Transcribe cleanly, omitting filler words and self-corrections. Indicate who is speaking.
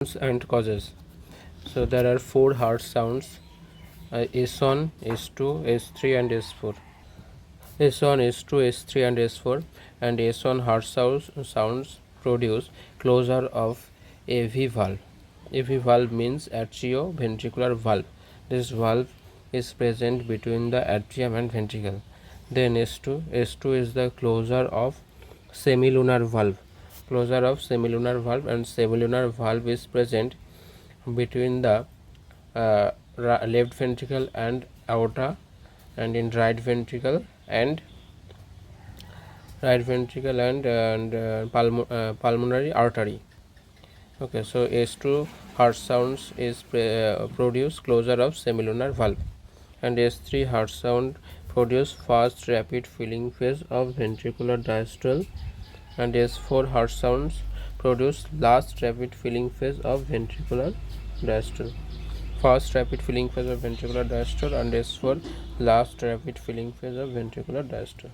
Speaker 1: and causes. So there are four heart sounds: S1, S2, S3, and S4. S1, S2, S3, and S4, and S1 heart sounds produce closure of AV valve. AV valve means atrioventricular valve. This valve is present between the atrium and ventricle. Then S2 is the closure of semilunar valve. Closure of semilunar valve, and semilunar valve is present between the left ventricle and aorta, and in right ventricle and pulmonary artery. Okay, so S2 heart sounds is produce closure of semilunar valve, and S3 heart sound produce fast rapid filling phase of ventricular diastole, and S4 heart sounds produce last rapid filling phase of ventricular diastole. Fast rapid filling phase of ventricular diastole, and S4 last rapid filling phase of ventricular diastole.